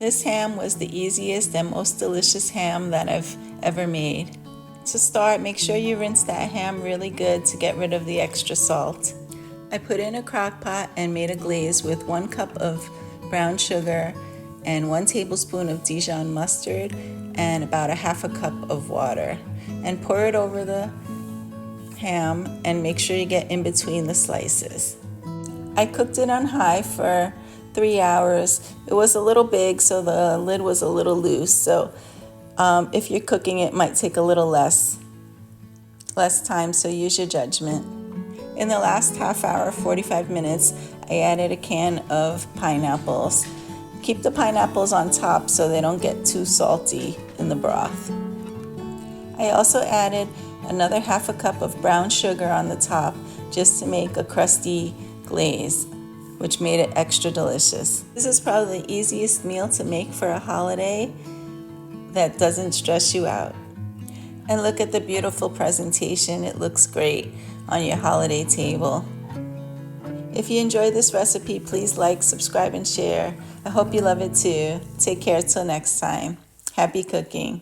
This ham was the easiest and most delicious ham that I've ever made. To start, make sure you rinse that ham really good to get rid of the extra salt. I put in a crock pot and made a glaze with 1 cup of brown sugar and 1 tablespoon of Dijon mustard and about a half a cup of water. And pour it over the ham and make sure you get in between the slices. I cooked it on high for 3 hours. It was a little big, so the lid was a little loose. So if you're cooking, it might take a little less time, so use your judgment. In the last half hour, 45 minutes, I added a can of pineapples. Keep the pineapples on top so they don't get too salty in the broth. I also added another half a cup of brown sugar on the top just to make a crusty glaze, which made it extra delicious. This is probably the easiest meal to make for a holiday that doesn't stress you out. And look at the beautiful presentation. It looks great on your holiday table. If you enjoyed this recipe, please like, subscribe, and share. I hope you love it too. Take care till next time. Happy cooking.